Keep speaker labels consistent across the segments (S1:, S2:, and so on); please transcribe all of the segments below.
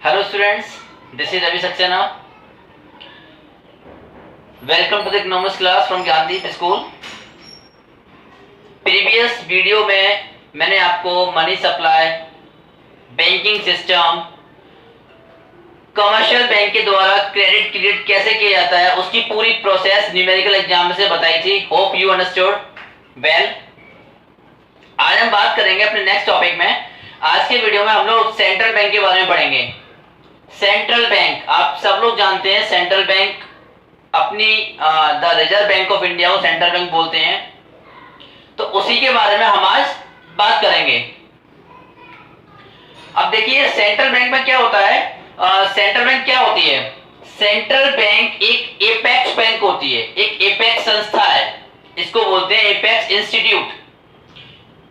S1: Hello students, this is Ravi Saxena. Welcome to the economics class from Gandhi School. Previous video में मैंने आपको money supply, banking system, commercial bank के द्वारा credit credit कैसे किया जाता है उसकी पूरी प्रोसेस न्यूमेरिकल एग्जाम से बताई थी. Hope you understood well. आज हम बात करेंगे अपने नेक्स्ट टॉपिक में. आज के वीडियो में हम लोग सेंट्रल बैंक के बारे में पढ़ेंगे. सेंट्रल बैंक आप सब लोग जानते हैं. सेंट्रल बैंक अपनी the reserve bank of India को सेंट्रल बैंक बोलते हैं. तो उसी के बारे में हम आज बात करेंगे. अब देखिए सेंट्रल बैंक में क्या होता है. सेंट्रल बैंक क्या होती है. सेंट्रल बैंक एक एपेक्स बैंक होती है. एक एपेक्स संस्था है. इसको बोलते हैं एपेक्स इंस्टीट्यूट.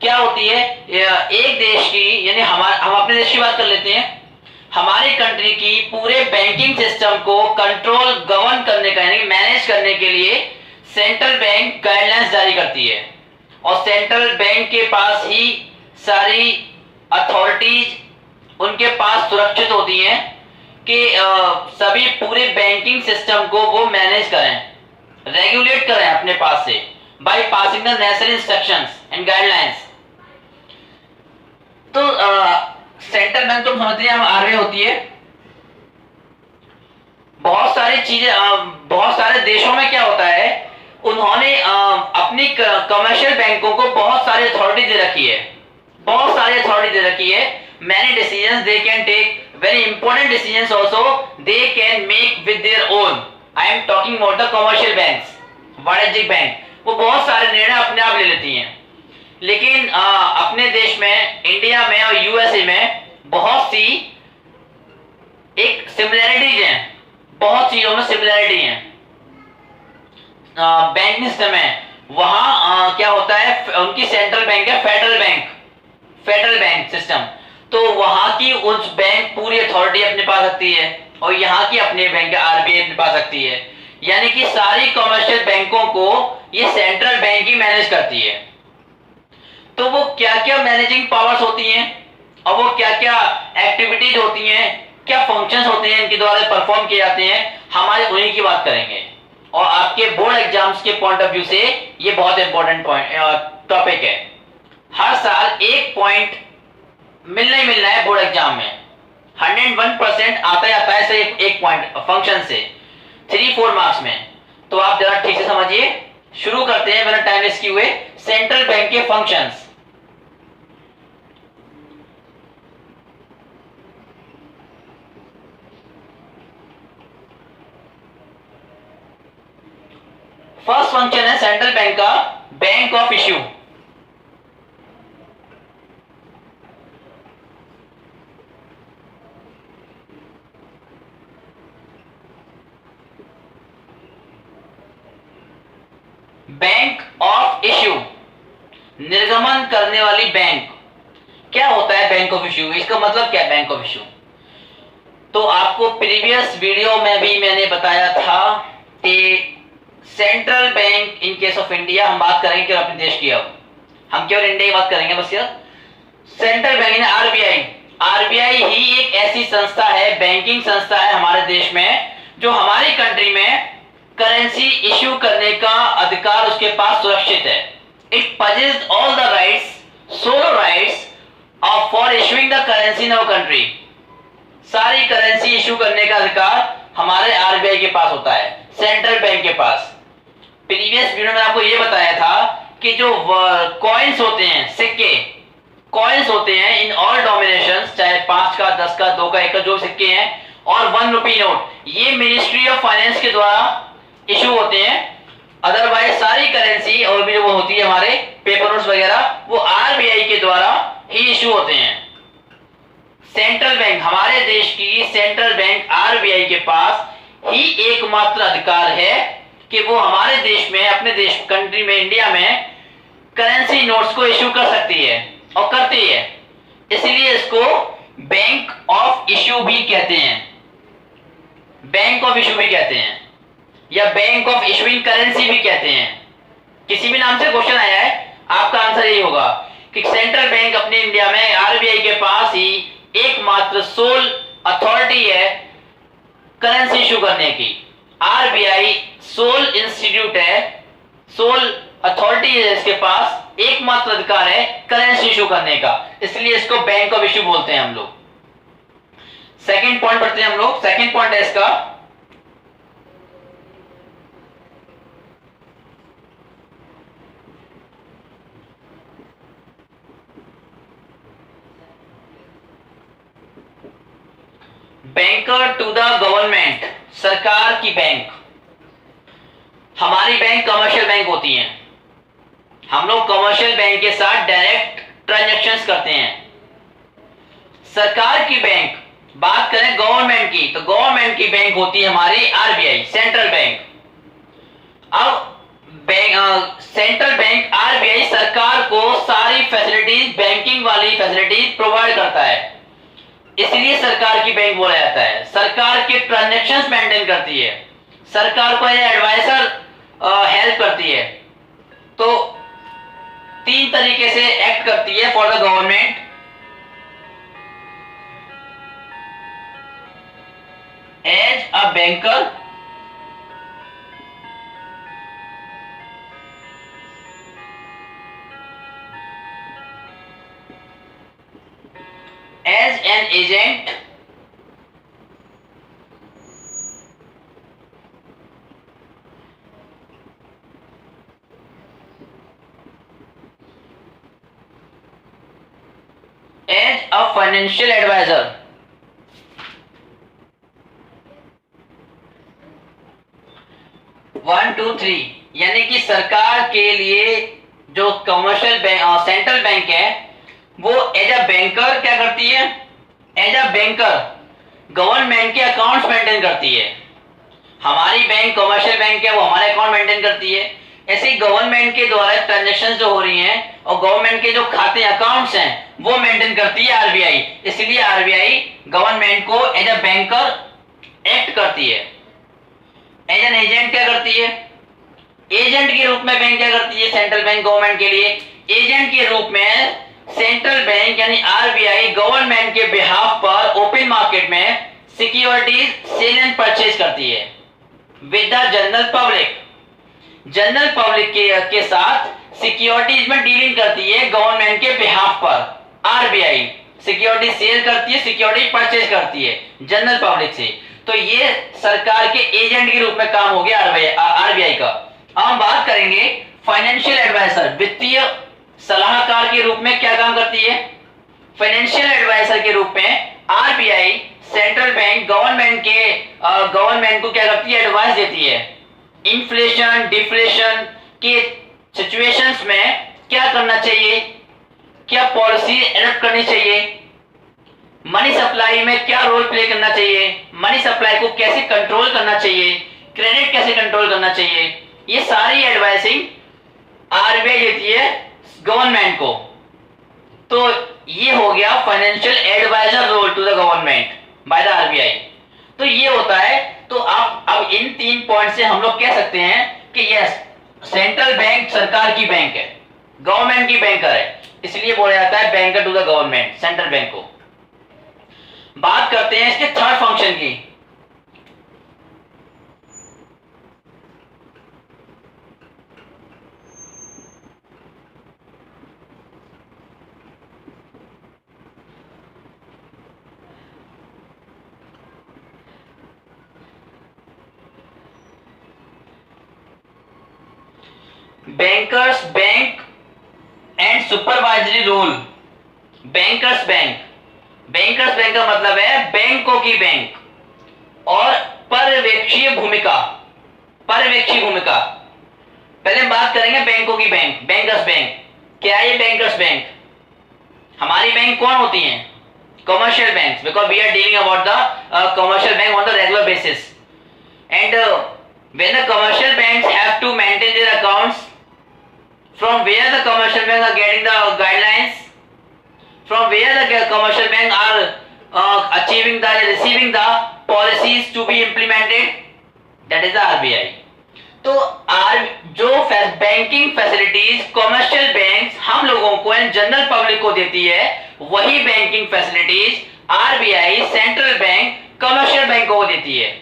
S1: क्या होती है. एक देश की यानी हम अपने देश की बात कर लेते हैं. हमारी कंट्री की पूरे बैंकिंग सिस्टम को कंट्रोल गवर्न करने का यानी मैनेज करने के लिए सेंट्रल बैंक गाइडलाइंस जारी करती है. और सेंट्रल बैंक के पास ही सारी अथॉरिटीज उनके पास सुरक्षित होती हैं कि सभी पूरे बैंकिंग सिस्टम को वो मैनेज करें, रेगुलेट करें अपने पास से by passing the necessary instructions and guidelines. तो सेंट्रल बैंक तो समझते हैं हम आरबीआई होती है. बहुत सारी चीजें बहुत सारे देशों में क्या होता है उन्होंने अपनी कमर्शियल बैंकों को बहुत सारी अथॉरिटी दे रखी है. बहुत सारी अथॉरिटी दे रखी है. Many decisions they can take, very important decisions also they can make with their own. I am talking about the commercial banks, वाणिज्यिक बैंक. वो बहुत सारे निर्णय अपने आप ले लेती हैं. लेकिन अपने देश में इंडिया में और यूएसए में बहुत सी एक सिमिलरिटीज हैं. बहुत चीजों में सिमिलरिटी है. बैंकिंग सिस्टम है वहां क्या होता है उनकी सेंट्रल बैंक है फेडरल बैंक सिस्टम. तो वहां की उस बैंक पूरी अथॉरिटी अपने पास रखती है और यहाँ की अपने बैंक आरबीआई अपने पास रखती है. यानी कि सारी कमर्शियल बैंकों को ये सेंट्रल बैंक ही मैनेज करती है. तो वो क्या क्या मैनेजिंग पावर्स होती हैं और वो क्या क्या एक्टिविटीज होती हैं, क्या फंक्शंस होते हैं इनके द्वारा परफॉर्म किए जाते हैं, हम आज उन्हीं की बात करेंगे. और आपके बोर्ड एग्जाम्स के पॉइंट ऑफ व्यू से ये बहुत इंपॉर्टेंट टॉपिक है. हर साल एक पॉइंट मिलना ही मिलना है बोर्ड एग्जाम में. 101% आता ही आता है से एक पॉइंट फंक्शन से 3-4 मार्क्स में. तो आप जरा ठीक से समझिए. शुरू करते हैं बिना टाइम वेस्ट किए हुए. सेंट्रल बैंक के फंक्शंस. फर्स्ट फंक्शन है सेंट्रल बैंक का bank of issue. Bank of issue निर्गमन करने वाली बैंक. क्या होता है बैंक ऑफ इश्यू, इसका मतलब क्या है बैंक ऑफ इश्यू. तो आपको प्रीवियस वीडियो में भी मैंने बताया था कि central bank in case of India हम बात करेंगे केवल अपने देश की. अब हम केवल इंडिया की बात करेंगे बस. यार सेंट्रल बैंक आरबीआई ही एक ऐसी संस्था है, बैंकिंग संस्था है हमारे देश में जो हमारी कंट्री में करेंसी इश्यू करने का अधिकार उसके पास सुरक्षित है. It possess all the rights, solo rights of for issuing the currency in our country. सारी करेंसी इश्यू करने का अधिकार हमारे आरबीआई के पास होता है, सेंट्रल बैंक के पास. प्रीवियस वीडियो में आपको यह बताया था कि जो कॉइन्स होते हैं, सिक्के कॉइन्स होते हैं इन ऑल डोमिनेशंस, चाहे 5 का, 10 का, 2 का, 1 का जो सिक्के हैं और 1 रुपी नोट, ये मिनिस्ट्री ऑफ फाइनेंस के द्वारा इशू होते हैं. अदरवाइज सारी करेंसी और भी वो होती है हमारे पेपर नोट्स वगैरह वो आरबीआई के द्वारा ही इशू होते हैं. सेंट्रल बैंक हमारे देश की सेंट्रल बैंक आरबीआई के पास ही एकमात्र अधिकार है कि वो हमारे देश में, अपने देश कंट्री में, इंडिया में करेंसी नोट्स को इशू कर सकती है और करती है. इसलिए इसको बैंक ऑफ इशू भी कहते हैं. बैंक ऑफ इशू भी कहते हैं या बैंक ऑफ इशूइंग करेंसी भी कहते हैं. किसी भी नाम से क्वेश्चन आया है आपका आंसर यही होगा कि सेंट्रल बैंक अपने इंडिया में आरबीआई के पास ही एकमात्र सोल अथॉरिटी है करेंसी इशू करने की। आरबीआई सोल इंस्टीट्यूट है, सोल अथॉरिटी है, इसके पास एकमात्र अधिकार है करेंसी इशू करने का, इसलिए इसको बैंक ऑफ इशू बोलते हैं हम लोग। सेकंड पॉइंट पढ़ते हैं हम लोग। सेकंड पॉइंट है इसका बैंकर टू द गवर्नमेंट, सरकार की बैंक। हमारी बैंक कमर्शियल बैंक होती हैं, हम लोग कमर्शियल बैंक के साथ डायरेक्ट ट्रांजैक्शंस करते हैं। सरकार की बैंक, बात करें गवर्नमेंट की, तो गवर्नमेंट की बैंक होती है हमारी आरबीआई, सेंट्रल बैंक। अब सेंट्रल बैंक आरबीआई सरकार को सारी फैसिलिटीज, बैंकिंग वाली फैसिलिटीज प्रोवाइड करता है, इसलिए सरकार की बैंक बोला जाता है। सरकार के ट्रांजैक्शंस मेंटेन करती है, सरकार को एडवाइजर हेल्प करती है। तो तीन तरीके से एक्ट करती है for the government. As a banker, as an agent, as a financial advisor, one two three, यानी कि सरकार के लिए जो कमर्शियल बैंक, सेंट्रल बैंक है, वो एज अ बैंकर क्या करती है, एज अ बैंकर गवर्नमेंट के अकाउंट्स मेंटेन करती है। हमारी बैंक कमर्शियल बैंक है, वो हमारे अकाउंट मेंटेन करती है। ऐसे ही गवर्नमेंट के द्वारा ट्रांजैक्शंस जो हो रही हैं और गवर्नमेंट के जो खाते अकाउंट्स हैं वो मेंटेन करती है आरबीआई, इसलिए आरबीआई गवर्नमेंट को एज अ बैंकर एक्ट करती है। एज एन एजेंट क्या करती है, एजेंट के रूप में बैंक क्या करती है, सेंट्रल बैंक गवर्नमेंट के लिए एजेंट के रूप में सेंट्रल बैंक यानी आरबीआई गवर्नमेंट के बिहाफ पर ओपन मार्केट में सिक्योरिटीज सेल एंड परचेज करती है with the general public. General public के साथ सिक्योरिटीज में डीलिंग करती है गवर्नमेंट के बिहाफ पर। आरबीआई सिक्योरिटी सेल करती है, सिक्योरिटी परचेज करती है जनरल पब्लिक से। तो ये सरकार के एजेंट के रूप में काम हो गया आरबीआई का। अब हम बात करेंगे फाइनेंशियल एडवाइजर, वित्तीय सलाहकार के रूप में क्या काम करती है। फाइनेंशियल एडवाइजर के रूप में आरबीआई सेंट्रल बैंक गवर्नमेंट को क्या करती है, एडवाइस देती है। इन्फ्लेशन डिफ्लेशन के सिचुएशंस में क्या करना चाहिए, क्या पॉलिसी एडॉप्ट करनी चाहिए, मनी सप्लाई में क्या रोल प्ले करना चाहिए, मनी सप्लाई को कैसे कंट्रोल करना चाहिए, क्रेडिट कैसे कंट्रोल करना चाहिए, ये सारी एडवाइसिंग आरबीआई देती है गवर्नमेंट को। तो ये हो गया financial adviser role to the government by the RBI. तो ये होता है। तो आप अब इन तीन पॉइंट से हम लोग कह सकते हैं कि यस, सेंट्रल बैंक सरकार की बैंक है, गवर्नमेंट की बैंकर है, इसलिए बोला जाता है banker to the government, central bank को। बात करते हैं इसके थर्ड फंक्शन की। Bankers bank and supervisory role. Bankers bank, bankers bank का मतलब है बैंकों की बैंक और पर्यवेक्षीय भूमिका, पर्यवेक्षी भूमिका। पहले बात करेंगे बैंकों की बैंक, बैंकर्स बैंक। क्या है ये बैंकर्स बैंक? हमारी बैंक कौन होती हैं? Commercial bank, because we are dealing about the commercial bank on the regular basis. And when the commercial banks have to maintain their accounts, from where the commercial banks are getting the guidelines, from where the commercial banks are achieving the receiving the policies to be implemented, that is the RBI. तो जो banking facilities commercial banks हम लोगों को and general public को देती है, वही banking facilities RBI central bank commercial बैंकों को देती है।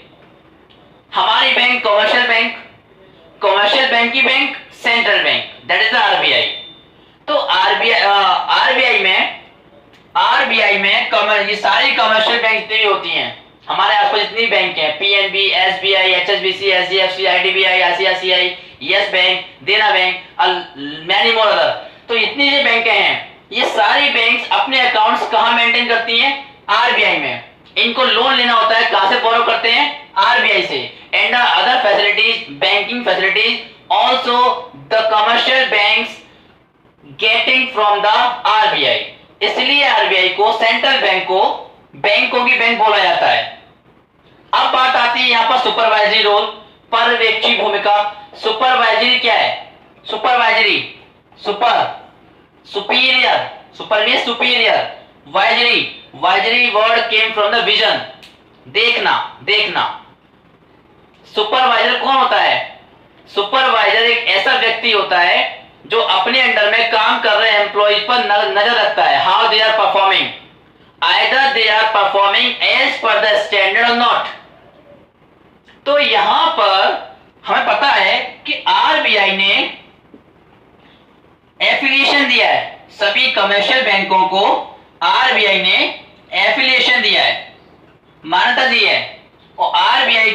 S1: हमारी बैंक कमर्शियल बैंक की bank central bank, that is the RBI. तो आरबीआई में ये सारी कमर्शियल बैंक जितनी भी होती हैं, हमारे आसपास जितनी बैंक हैं, PNB, SBI, HSBC, HDFC, IDBI, ICICI, yes bank, देना बैंक, मैनी मोर अदर, तो इतनी जो बैंकें हैं, ये सारी बैंक्स अपने अकाउंट्स कहाँ मेंटेन करती हैं? आरबीआई में। इनको लोन लेना होता है, कहां से बोरो करते हैं? आरबीआई से। And other facilities, banking facilities also the commercial banks getting from the RBI. इसलिए आरबीआई को, सेंट्रल बैंक को, बैंकों की बैंक बोला जाता है। अब बात आती है यहां पर सुपरवाइजरी रोल, पर्यवेक्षी भूमिका। सुपरवाइजरी क्या है? Supervisory, superior, visory word came from the vision, देखना। सुपरवाइजर कौन होता है? सुपरवाइजर एक ऐसा व्यक्ति होता है जो अपने अंडर में काम कर रहे एम्प्लॉइज पर नजर रखता है, how they are performing, either they are performing as per the standard और नॉट। तो यहां पर हमें पता है कि आरबीआई ने एफिलिएशन दिया है, सभी कमर्शियल बैंकों को आरबीआई ने एफिलिएशन दिया है, मान्यता दी है, और आरबीआई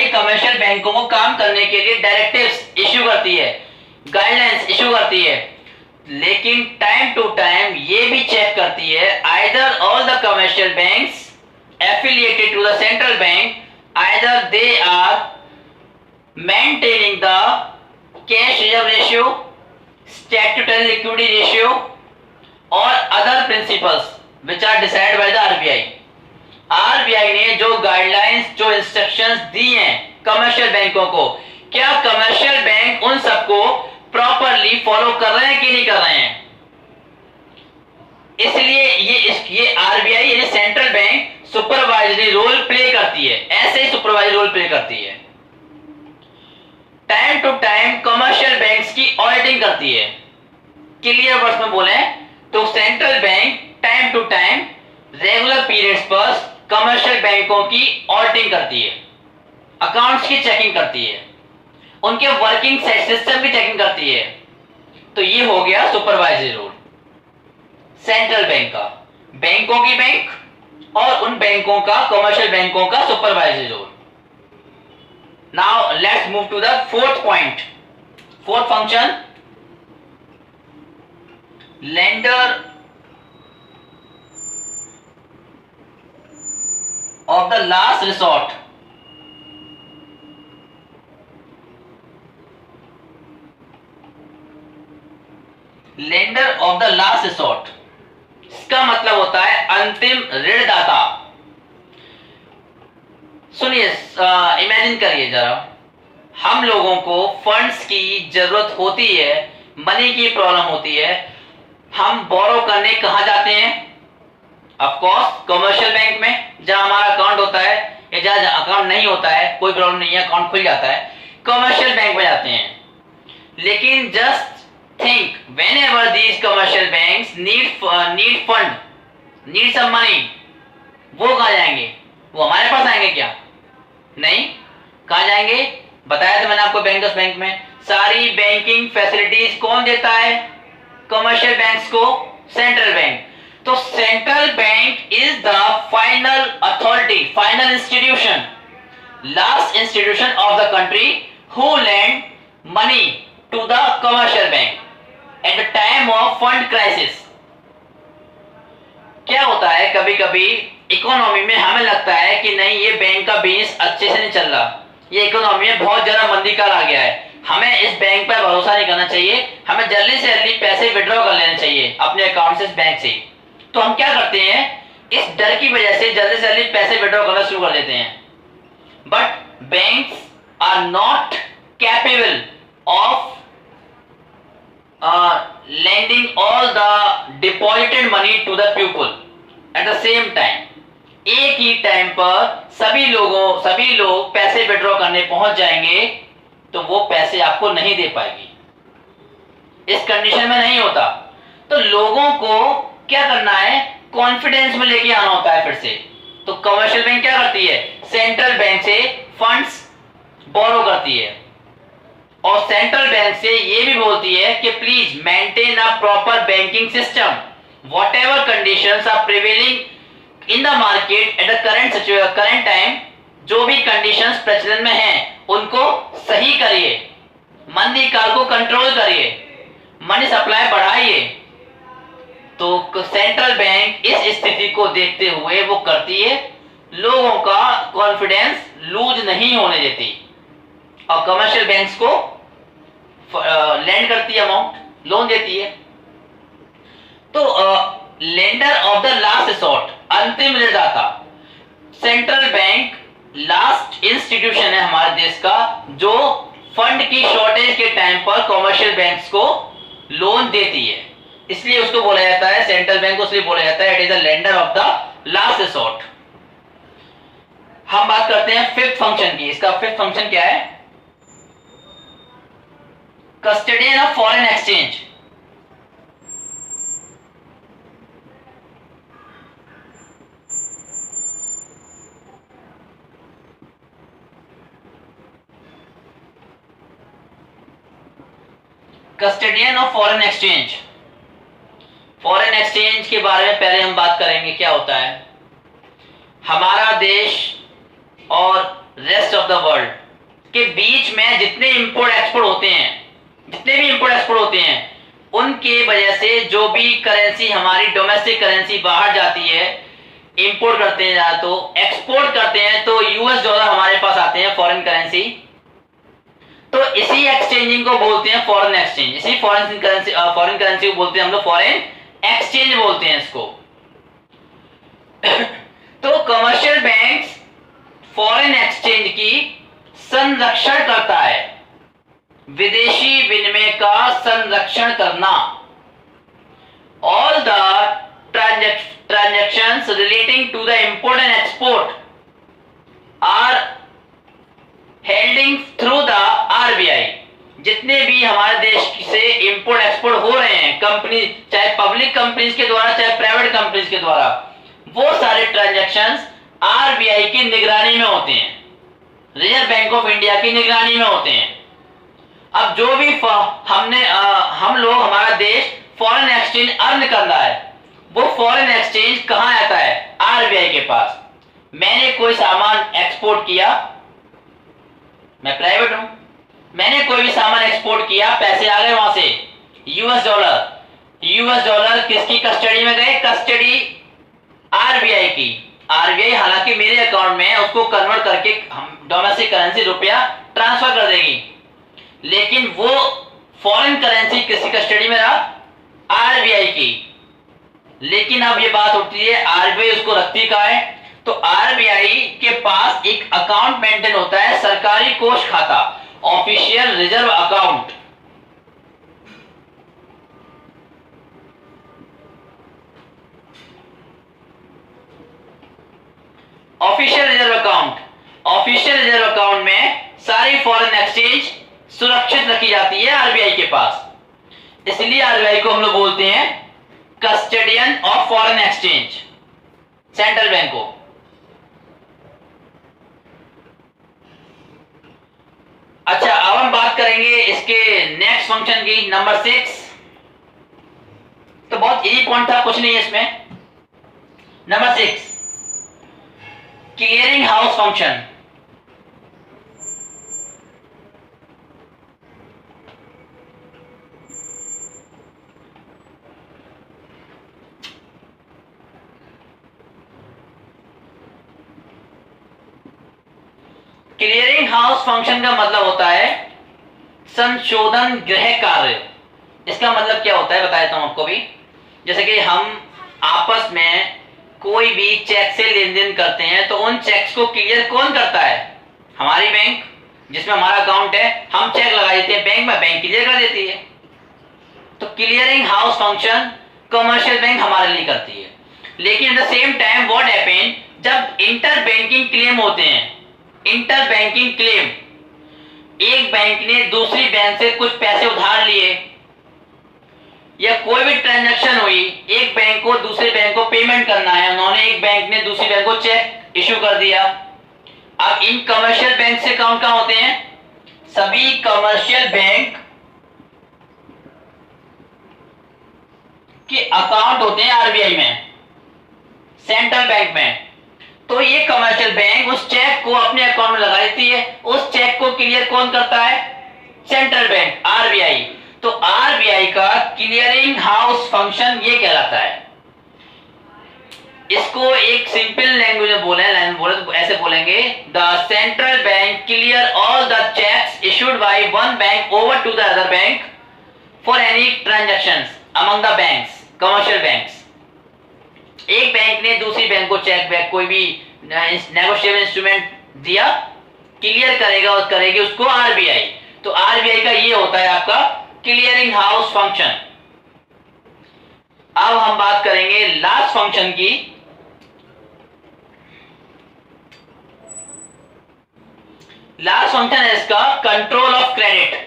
S1: कमर्शियल बैंकों को काम करने के लिए डायरेक्टिव्स इश्यू करती है, गाइडलाइंस इश्यू करती है। लेकिन टाइम टू टाइम ये भी चेक करती है, either all the commercial banks affiliated to the central bank, either they are maintaining the cash reserve ratio, statutory liquidity ratio और other principles which are decided by the RBI. RBI ने जो guidelines, जो instructions दी हैं commercial बैंकों को, क्या commercial bank उन सबको प्रॉपरली फॉलो कर रहे हैं कि नहीं कर रहे हैं? इसलिए ये आरबीआई यानी central bank supervisory role play करती है, ऐसे ही सुपरवाइजरी रोल प्ले करती है। Time to time commercial banks की ऑडिटिंग करती है। क्लियर वर्ड्स में बोले तो central bank time to time regular periods पर कमर्शियल बैंकों की ऑडिटिंग करती है, अकाउंट्स की चेकिंग करती है, उनके वर्किंग सिस्टम की चेकिंग करती है। तो ये हो गया सुपरवाइजरी रोल सेंट्रल बैंक का, बैंकों की बैंक और उन बैंकों का, कमर्शियल बैंकों का supervisory role. Now let's move to the fourth point, fourth function, lender of the last resort। Lender of the last resort, इसका मतलब होता है अंतिम ऋणदाता। सुनिए, इमेजिन करिए जरा, हम लोगों को फंड्स की जरूरत होती है, मनी की प्रॉब्लम होती है, हम बोरो करने कहां जाते हैं? ऑफ कोर्स कमर्शियल बैंक में, जहां हमारा अकाउंट होता है, या जहां अकाउंट नहीं होता है, कोई प्रॉब्लम नहीं है, अकाउंट खुल जाता है, कमर्शियल बैंक में जाते हैं। लेकिन just think, whenever these commercial banks need some money, वो कहां जाएंगे? वो हमारे पास आएंगे क्या? नहीं। कहां जाएंगे? बताया था मैंने आपको, बैंकर्स बैंक में। सारी बैंकिंग फैसिलिटीज कौन देता है कमर्शियल बैंक्स को? Central bank. तो central bank is the final authority, final institution, last institution of the country who lend money to the commercial bank at the time of fund crisis. क्या होता है, कभी कभी इकोनॉमी में हमें लगता है कि नहीं, ये बैंक का बिजनेस अच्छे से नहीं चल रहा, ये इकोनॉमी में बहुत ज्यादा मंदी काल आ गया है, हमें इस बैंक पर भरोसा नहीं करना चाहिए, हमें जल्दी से जल्दी पैसे विड्रॉ कर लेने चाहिए अपने अकाउंट से, इस बैंक से। तो हम क्या करते हैं, इस डर की वजह से जल्दी से जल्दी पैसे विड्रॉ करना शुरू कर देते हैं। But banks are not capable of lending all the deposited money to the pupil at the same time। एक ही टाइम पर सभी लोग पैसे विड्रॉ करने पहुंच जाएंगे, तो वो पैसे आपको नहीं दे पाएगी, इस कंडीशन में नहीं होता। तो लोगों को क्या करना है, कॉन्फिडेंस में लेके आना होता है फिर से। तो कमर्शियल बैंक क्या करती है, सेंट्रल बैंक से फंड्स बोरो करती है और सेंट्रल बैंक से ये भी बोलती है कि please maintain a proper banking system, whatever conditions are prevailing in the market at the current time, जो भी कंडीशंस प्रचलन में हैं उनको सही करिए, मंदी काल को कंट्रोल करिए, मनी सप्लाई बढ़ाइए। तो सेंट्रल बैंक इस स्थिति को देखते हुए वो करती है, लोगों का कॉन्फिडेंस लूज नहीं होने देती और कमर्शियल बैंक्स को लैंड करती है, अमाउंट लोन देती है। तो lender of the last resort, अंतिम ऋणदाता, सेंट्रल बैंक लास्ट इंस्टीट्यूशन है हमारे देश का जो फंड की शॉर्टेज के टाइम पर कमर्शियल बैंक्स को लोन देती है, इसलिए उसको बोला जाता है, सेंट्रल बैंक को इसलिए बोला जाता है it is the lender of the last resort. हम बात करते हैं फिफ्थ फंक्शन की। इसका फिफ्थ फंक्शन क्या है, custodian of foreign exchange. Custodian of foreign exchange, foreign exchange के बारे में पहले हम बात करेंगे क्या होता है। हमारा देश और रेस्ट ऑफ द वर्ल्ड के बीच में जितने इंपोर्ट एक्सपोर्ट होते हैं, जितने भी इंपोर्ट एक्सपोर्ट होते हैं, उनके वजह से जो भी करेंसी हमारी डोमेस्टिक करेंसी बाहर जाती है, इंपोर्ट करते हैं तो एक्सपोर्ट करते हैं तो यूएस डॉलर हमारे पास आते हैं फॉरेन करेंसी, तो इसी एक्सचेंजिंग को बोलते हैं फॉरेन एक्सचेंज। इसी फॉरेन करेंसी को बोलते हैं हम लोग फॉरेन एक्सचेंज बोलते हैं इसको। तो कमर्शियल बैंक्स फॉरेन एक्सचेंज की संरक्षण करता है, विदेशी विनिमय का संरक्षण करना। All the transactions relating to the import and export are holding through the RBI. जितने भी हमारे देश से इंपोर्ट एक्सपोर्ट हो रहे हैं, कंपनी चाहे पब्लिक कंपनीज के द्वारा चाहे प्राइवेट कंपनीज के द्वारा, वो सारे ट्रांजैक्शंस आरबीआई की निगरानी में होते हैं, रिजर्व बैंक ऑफ इंडिया की निगरानी में होते हैं। अब जो भी हम लोग हमारा देश फॉरेन एक्सचेंज अर्न कर रहा है, वो फॉरेन एक्सचेंज कहां आता है, आरबीआई के पास। मैंने कोई सामान एक्सपोर्ट किया, मैं प्राइवेट हूं, मैंने कोई भी सामान एक्सपोर्ट किया, पैसे आ गए वहां से यूएस डॉलर किसकी कस्टडी में गए, कस्टडी आरबीआई की। आरबीआई हालांकि मेरे अकाउंट में उसको कन्वर्ट करके हम डोमेस्टिक करेंसी रुपया ट्रांसफर कर देगी, लेकिन वो फॉरेन करेंसी किसकी कस्टडी में रहा, आरबीआई की। लेकिन अब ये बात उठती है आरबीआई उसको रखती कहां है, तो आरबीआई के पास एक अकाउंट मेंटेन होता है, सरकारी कोष खाता, official reserve account. Official reserve account में सारी फॉरेन एक्सचेंज सुरक्षित रखी जाती है आरबीआई के पास, इसलिए आरबीआई को हम लोग बोलते हैं custodian of foreign exchange, central bank को। अच्छा, अब हम बात करेंगे इसके नेक्स्ट फंक्शन की, नंबर 6। तो बहुत इजी पॉइंट था, कुछ नहीं है इसमें। Number 6, clearing house function. Clearing house function का मतलब होता है संशोधन गृह कार्य। इसका मतलब क्या होता है बता देता हूं आपको भी। जैसे कि हम आपस में कोई भी चेक से लेन देन करते हैं तो उन चेक्स को क्लियर कौन करता है, हमारी बैंक जिसमें हमारा अकाउंट है, हम चेक लगा देते हैं बैंक में, बैंक क्लियर कर देती है। तो clearing house function commercial bank हमारे लिए करती है। लेकिन at the same time what happen, जब इंटर बैंकिंग क्लेम होते हैं, इंटर बैंकिंग क्लेम, एक बैंक ने दूसरी बैंक से कुछ पैसे उधार लिए, या कोई भी ट्रांजैक्शन हुई, एक बैंक को दूसरे बैंक को पेमेंट करना है, उन्होंने एक बैंक ने दूसरी बैंक को चेक इशू कर दिया। अब इन कमर्शियल बैंक से अकाउंट कहां होते हैं? सभी कमर्शियल बैंक के अकाउंट होते हैं आरबीआई में, सेंट्रल बैंक में। तो ये कमर्शियल बैंक उस चेक को अपने अकाउंट में लगा देती है। उस चेक को क्लियर कौन करता है? Central bank, RBI. तो आरबीआई का क्लियरिंग हाउस फंक्शन ये कहलाता है। इसको एक सिंपल लैंग्वेज में बोले तो ऐसे बोलेंगे, the central bank clear all the cheques issued by one bank over to the other bank for any transactions among the banks, commercial banks. एक बैंक ने दूसरी बैंक को चेक बैक कोई भी नेगोशिएबल इंस्ट्रूमेंट दिया, क्लियर करेगा और करेगी उसको आरबीआई। तो आरबीआई का ये होता है आपका क्लियरिंग हाउस फंक्शन। अब हम बात करेंगे लास्ट फंक्शन की। लास्ट फंक्शन है इसका control of credit.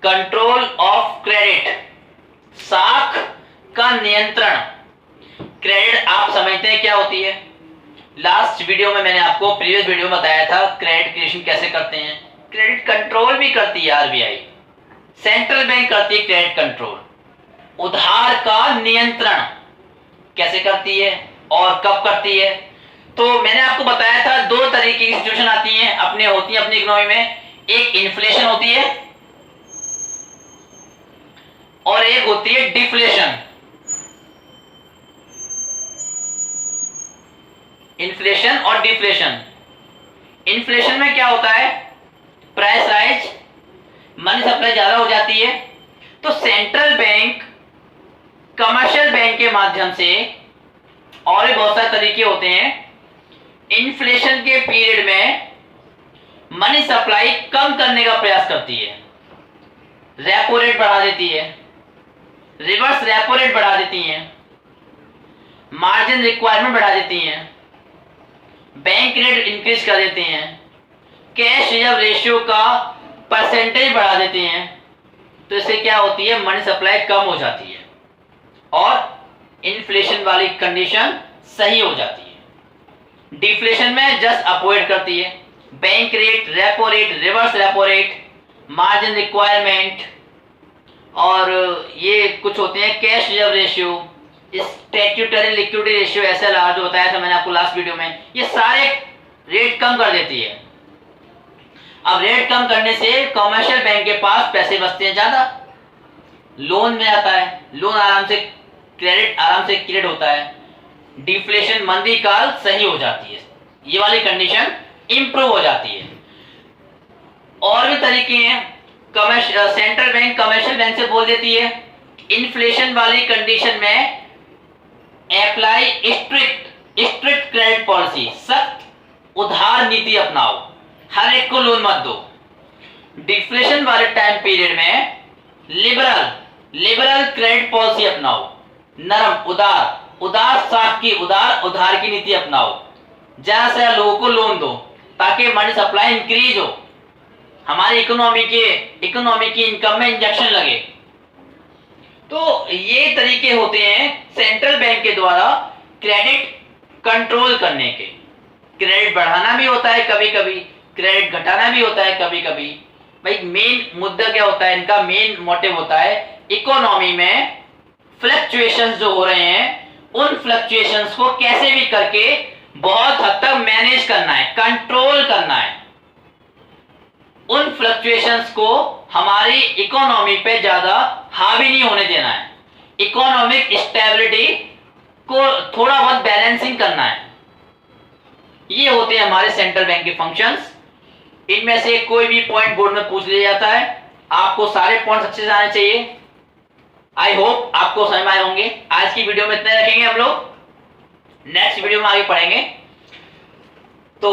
S1: Control of credit, साख का नियंत्रण। क्रेडिट आप समझते हैं क्या होती है? लास्ट वीडियो में मैंने आपको, प्रीवियस वीडियो में बताया था क्रेडिट क्रिएशन कैसे करते हैं। क्रेडिट कंट्रोल भी करती है आरबीआई, सेंट्रल बैंक करती है क्रेडिट कंट्रोल। उधार का नियंत्रण कैसे करती है और कब करती है? तो मैंने आपको बताया था दो तरीके की सिचुएशन आती हैं अपनी इकोनॉमी में। एक इन्फ्लेशन होती है और एक होती है डिफ्लेशन। इन्फ्लेशन और डिफ्लेशन। इन्फ्लेशन में क्या होता है? प्राइस राइज, मनी सप्लाई ज्यादा हो जाती है। तो सेंट्रल बैंक कमर्शियल बैंक के माध्यम से, और भी बहुत सारे तरीके होते हैं, इन्फ्लेशन के पीरियड में मनी सप्लाई कम करने का प्रयास करती है। रेपो रेट बढ़ा देती है, रिवर्स रेपो रेट बढ़ा देती हैं, मार्जिन रिक्वायरमेंट बढ़ा देती हैं, बैंक रेट इंक्रीज कर देती हैं, कैश रिजर्व रेशियो का परसेंटेज बढ़ा देती हैं। तो इससे क्या होती है? मनी सप्लाई कम हो जाती है और इन्फ्लेशन वाली कंडीशन सही हो जाती है। डिफ्लेशन में जस्ट अवॉइड करती है। Bank rate, repo rate, reverse repo rate, margin requirement, और ये कुछ होते हैं cash reserve ratio, statutory liquidity ratio, SLR जो बताया था मैंने आपको लास्ट वीडियो में, ये सारे रेट कम कर देती है। अब रेट कम करने से कमर्शियल बैंक के पास पैसे बचते हैं ज्यादा, लोन में आता है, लोन आराम से, क्रेडिट आराम से क्रिएट होता है, डिफ्लेशन मंदी काल सही हो जाती है, ये वाली कंडीशन इंप्रूव हो जाती है। और भी तरीके हैं। सेंट्रल बैंक कमर्शियल बैंक से बोल देती है इन्फ्लेशन वाली कंडीशन में अप्लाई स्ट्रिक्ट क्रेडिट पॉलिसी, सख्त उधार नीति अपनाओ, हर एक को लोन मत दो। डिफ्लेशन वाले टाइम पीरियड में लिबरल क्रेडिट पॉलिसी अपनाओ, नरम उदार साख की उधार की नीति अपनाओ, ज्यादा से ज्यादा लोगों को लोन दो ताकि मनी सप्लाई इंक्रीज हो, हमारी इकोनॉमी की इनकम में इंजेक्शन लगे। तो ये तरीके होते हैं सेंट्रल बैंक के द्वारा क्रेडिट कंट्रोल करने के। क्रेडिट बढ़ाना भी होता है कभी कभी, क्रेडिट घटाना भी होता है कभी कभी। भाई मेन मुद्दा क्या होता है इनका? मेन मोटिव होता है इकोनॉमी में फ्लक्चुएशंस जो हो रहे हैं उन फ्लक्चुएशंस को कैसे भी करके बहुत हद तक मैनेज करना है, कंट्रोल करना है। उन फ्लक्चुएशंस को हमारी इकोनॉमी पे ज्यादा हावी नहीं होने देना है, इकोनॉमिक स्टेबिलिटी को थोड़ा बहुत बैलेंसिंग करना है। ये होते हैं हमारे सेंट्रल बैंक के फंक्शंस। इनमें से कोई भी पॉइंट बोर्ड में पूछ लिया जाता है, आपको सारे पॉइंट्स अच्छे से आने चाहिए। आई होप आपको समझ में आए होंगे। आज की वीडियो में इतना रखेंगे हम लोग, नेक्स्ट वीडियो में आगे पढ़ेंगे। तो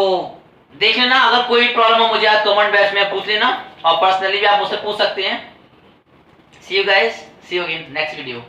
S1: देख लेना, अगर कोई भी प्रॉब्लम हो मुझे आज कमेंट बॉक्स में पूछ लेना, और पर्सनली भी आप मुझसे पूछ सकते हैं। See you guys, see you again next video.